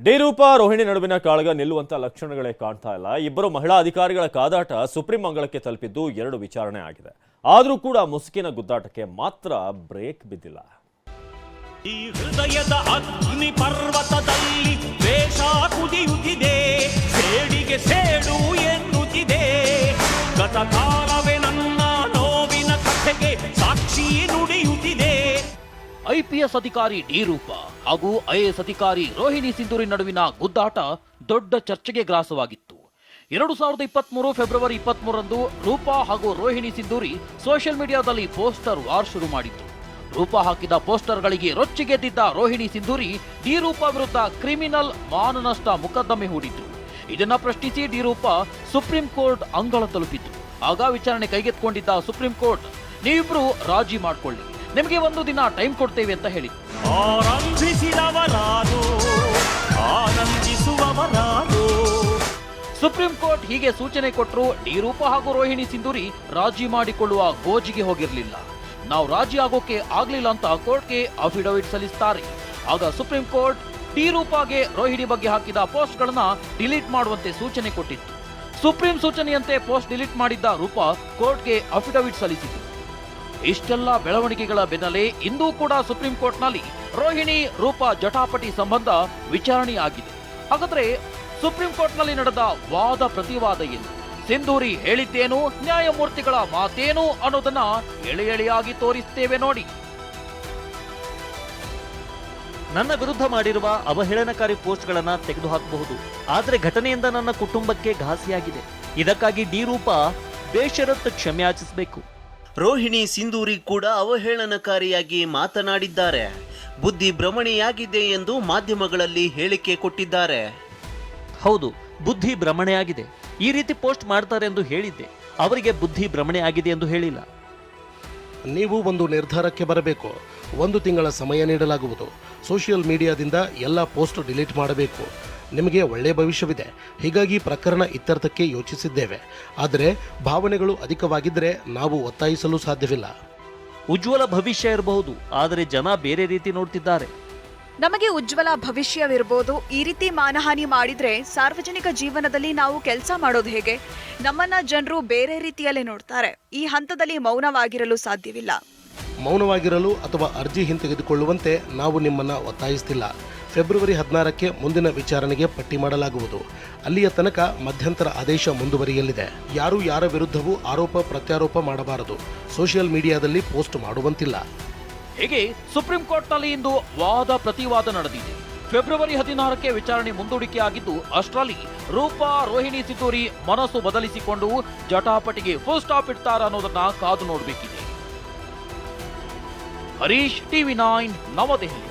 ಡಿ-ರೂಪಾ ರೋಹಿಣಿ ನಡುವಿನ ಕಾಳಗ ನಿಲ್ಲುವಂತ ಲಕ್ಷಣಗಳೇ ಕಾಣ್ತಾ ಇಲ್ಲ. ಇಬ್ಬರು ಮಹಿಳಾ ಅಧಿಕಾರಿಗಳ ಕಾದಾಟ ಸುಪ್ರೀಂ ಅಂಗಳಕ್ಕೆ ತಲುಪಿದ್ದು 2 ವಿಚಾರಣೆ ಆಗಿದೆ. ಆದರೂ ಕೂಡ ಮುಸುಕಿನ ಗುದ್ದಾಟಕ್ಕೆ ಮಾತ್ರ ಬ್ರೇಕ್ ಬಿದ್ದಿಲ್ಲ. ಈ ಹೃದಯದ ಅಗ್ನಿ ಪರ್ವತದಲ್ಲಿ ದ್ವೇಷ ಕುದಿಯುತ್ತಿದೆ, ಸೇಡಿಗೆ ಸೇಡು ಎನ್ನುತ್ತಿದೆ. ಗತಕಾಲವೇ ನನ್ನ ನೋವಿನ ಕಥೆಗೆ ಸಾಕ್ಷಿ ನುಡಿಯುತ್ತಿದೆ. ಐಪಿಎಸ್ ಅಧಿಕಾರಿ ಡಿ-ರೂಪಾ ಹಾಗೂ ಐಎಎಸ್ ಅಧಿಕಾರಿ ರೋಹಿಣಿ ಸಿಂಧೂರಿ ನಡುವಿನ ಗುದ್ದಾಟ ದೊಡ್ಡ ಚರ್ಚೆಗೆ ಗ್ರಾಸವಾಗಿತ್ತು. 2023 ಫೆಬ್ರವರಿ 23ರಂದು ರೂಪಾ ಹಾಗೂ ರೋಹಿಣಿ ಸಿಂಧೂರಿ ಸೋಷಿಯಲ್ ಮೀಡಿಯಾದಲ್ಲಿ ಪೋಸ್ಟರ್ ವಾರ್ ಶುರು ಮಾಡಿದ್ರು. ರೂಪಾ ಹಾಕಿದ ಪೋಸ್ಟರ್ಗಳಿಗೆ ರೊಚ್ಚಿಗೆದ್ದಿದ್ದ ರೋಹಿಣಿ ಸಿಂಧೂರಿ ಡಿ-ರೂಪಾ ವಿರುದ್ಧ ಕ್ರಿಮಿನಲ್ ಮಾನನಷ್ಟ ಮೊಕದ್ದಮೆ ಹೂಡಿದ್ರು. ಇದನ್ನ ಪ್ರಶ್ನಿಸಿ ಡಿ-ರೂಪಾ ಸುಪ್ರೀಂ ಕೋರ್ಟ್ ಅಂಗಳ ತಲುಪಿದ್ರು. ಆಗ ವಿಚಾರಣೆ ಕೈಗೆತ್ತಿಕೊಂಡಿದ್ದ ಸುಪ್ರೀಂ ಕೋರ್ಟ್, ನೀವಿಬ್ರು ರಾಜಿ ಮಾಡ್ಕೊಳ್ಳಿ, ನಿಮಗೆ 1 ದಿನ ಟೈಮ್ ಕೊಡ್ತೇವೆ ಅಂತ ಹೇಳಿ. ಸುಪ್ರೀಂ ಕೋರ್ಟ್ ಹೀಗೆ ಸೂಚನೆ ಕೊಟ್ಟರು. ಡಿ-ರೂಪಾ ಹಾಗೂ ರೋಹಿಣಿ ಸಿಂಧೂರಿ ರಾಜಿ ಮಾಡಿಕೊಳ್ಳುವ ಗೋಜಿಗೆ ಹೋಗಿರಲಿಲ್ಲ. ನಾವು ರಾಜಿ ಆಗೋಕೆ ಆಗ್ಲಿಲ್ಲ ಅಂತ ಕೋರ್ಟ್ಗೆ ಅಫಿಡವಿಟ್ ಸಲ್ಲಿಸ್ತಾರೆ. ಆಗ ಸುಪ್ರೀಂ ಕೋರ್ಟ್ ಡಿ-ರೂಪಾಗೆ ರೋಹಿಣಿ ಬಗ್ಗೆ ಹಾಕಿದ ಪೋಸ್ಟ್ಗಳನ್ನ ಡಿಲೀಟ್ ಮಾಡುವಂತೆ ಸೂಚನೆ ಕೊಟ್ಟಿತ್ತು. ಸುಪ್ರೀಂ ಸೂಚನೆಯಂತೆ ಪೋಸ್ಟ್ ಡಿಲೀಟ್ ಮಾಡಿದ್ದ ರೂಪಾ ಕೋರ್ಟ್ಗೆ ಅಫಿಡವಿಟ್ ಸಲ್ಲಿಸಿದ್ರು. ಇಷ್ಟೆಲ್ಲ ಬೆಳವಣಿಗೆಗಳ ಬೆನ್ನಲ್ಲೇ ಇಂದೂ ಕೂಡ ಸುಪ್ರೀಂ ಕೋರ್ಟ್ನಲ್ಲಿ ರೋಹಿಣಿ ರೂಪಾ ಜಟಾಪಟಿ ಸಂಬಂಧ ವಿಚಾರಣೆ ಆಗಿದೆ. ಹಾಗಾದ್ರೆ ಸುಪ್ರೀಂ ಕೋರ್ಟ್ನಲ್ಲಿ ನಡೆದ ವಾದ ಪ್ರತಿವಾದ ಏನು, ಸಿಂಧೂರಿ ಹೇಳಿದ್ದೇನು, ನ್ಯಾಯಮೂರ್ತಿಗಳ ಮಾತೇನು ಅನ್ನೋದನ್ನ ಎಳೆ ಎಳೆಯಾಗಿ ತೋರಿಸ್ತೇವೆ ನೋಡಿ. ನನ್ನ ವಿರುದ್ಧ ಮಾಡಿರುವ ಅವಹೇಳನಕಾರಿ ಪೋಸ್ಟ್ಗಳನ್ನ ತೆಗೆದುಹಾಕಬಹುದು, ಆದರೆ ಘಟನೆಯಿಂದ ನನ್ನ ಕುಟುಂಬಕ್ಕೆ ಘಾಸಿಯಾಗಿದೆ. ಇದಕ್ಕಾಗಿ ಡಿ-ರೂಪಾ ಬೇಷರತ್ ಕ್ಷಮೆಯಾಚಿಸಬೇಕು. ರೋಹಿಣಿ ಸಿಂಧೂರಿ ಕೂಡ ಅವಹೇಳನಕಾರಿಯಾಗಿ ಮಾತನಾಡಿದ್ದಾರೆ. ಬುದ್ಧಿ ಭ್ರಮಣೆಯಾಗಿದೆ ಎಂದು ಮಾಧ್ಯಮಗಳಲ್ಲಿ ಹೇಳಿಕೆ ಕೊಟ್ಟಿದ್ದಾರೆ. ಹೌದು, ಬುದ್ಧಿ ಭ್ರಮಣೆಯಾಗಿದೆ. ಈ ರೀತಿ ಪೋಸ್ಟ್ ಮಾಡ್ತಾರೆ ಎಂದು ಹೇಳಿದ್ದೆ, ಅವರಿಗೆ ಬುದ್ಧಿ ಭ್ರಮಣೆ ಆಗಿದೆ ಎಂದು ಹೇಳಿಲ್ಲ. ನೀವು ಒಂದು ನಿರ್ಧಾರಕ್ಕೆ ಬರಬೇಕು. 1 ತಿಂಗಳ ಸಮಯ ನೀಡಲಾಗುವುದು. ಸೋಷಿಯಲ್ ಮೀಡಿಯಾದಿಂದ ಎಲ್ಲ ಪೋಸ್ಟ್ ಡಿಲೀಟ್ ಮಾಡಬೇಕು. ನಿಮಗೆ ಒಳ್ಳೆಯ ಭವಿಷ್ಯವಿದೆ, ಹೀಗಾಗಿ ಪ್ರಕರಣ ಇತ್ಯರ್ಥಕ್ಕೆ ಯೋಚಿಸಿದ್ದೇವೆ. ಆದರೆ ಭಾವನೆಗಳು ಅಧಿಕವಾಗಿದ್ದರೆ ನಾವು ಒತ್ತಾಯಿಸಲು ಸಾಧ್ಯವಿಲ್ಲ. ಉಜ್ವಲ ಭವಿಷ್ಯ ಇರಬಹುದು, ಆದರೆ ಜನ ಬೇರೆ ರೀತಿ ನೋಡ್ತಿದ್ದಾರೆ. ನಮಗೆ ಉಜ್ವಲ ಭವಿಷ್ಯವಿರಬಹುದು, ಈ ರೀತಿ ಮಾನಹಾನಿ ಮಾಡಿದ್ರೆ ಸಾರ್ವಜನಿಕ ಜೀವನದಲ್ಲಿ ನಾವು ಕೆಲಸ ಮಾಡೋದು ಹೇಗೆ? ನಮ್ಮನ್ನ ಜನರು ಬೇರೆ ರೀತಿಯಲ್ಲೇ ನೋಡ್ತಾರೆ. ಈ ಹಂತದಲ್ಲಿ ಮೌನವಾಗಿರಲು ಸಾಧ್ಯವಿಲ್ಲ. ಮೌನವಾಗಿರಲು ಅಥವಾ ಅರ್ಜಿ ಹಿಂತೆಗೆದುಕೊಳ್ಳುವಂತೆ ನಾವು ನಿಮ್ಮನ್ನು ಒತ್ತಾಯಿಸ್ತಿಲ್ಲ. ಫೆಬ್ರವರಿ 16ಕ್ಕೆ ಮುಂದಿನ ವಿಚಾರಣೆಗೆ ಪಟ್ಟಿ ಮಾಡಲಾಗುವುದು. ಅಲ್ಲಿಯ ತನಕ ಮಧ್ಯಂತರ ಆದೇಶ ಮುಂದುವರಿಯಲಿದೆ. ಯಾರು ಯಾರ ವಿರುದ್ಧವೂ ಆರೋಪ ಪ್ರತ್ಯಾರೋಪ ಮಾಡಬಾರದು. ಸೋಷಿಯಲ್ ಮೀಡಿಯಾದಲ್ಲಿ ಪೋಸ್ಟ್ ಮಾಡುವಂತಿಲ್ಲ. ಹೀಗೆ ಸುಪ್ರೀಂ ಕೋರ್ಟ್ನಲ್ಲಿ ಇಂದು ವಾದ ಪ್ರತಿವಾದ ನಡೆದಿದೆ. ಫೆಬ್ರವರಿ 16ಕ್ಕೆ ವಿಚಾರಣೆ ಮುಂದೂಡಿಕೆಯಾಗಿದ್ದು, ಅಷ್ಟರಲ್ಲಿ ರೂಪಾ ರೋಹಿಣಿ ಸಿಂಧೂರಿ ಮನಸ್ಸು ಬದಲಿಸಿಕೊಂಡು ಜಟಾಪಟಿಗೆ ಫುಲ್ ಸ್ಟಾಪ್ ಇಡ್ತಾರ ಅನ್ನೋದನ್ನ ಕಾದು ನೋಡಬೇಕಿದೆ. ಹರೀಶ್, ಟಿವಿ9 ನವದೆಹಲಿ.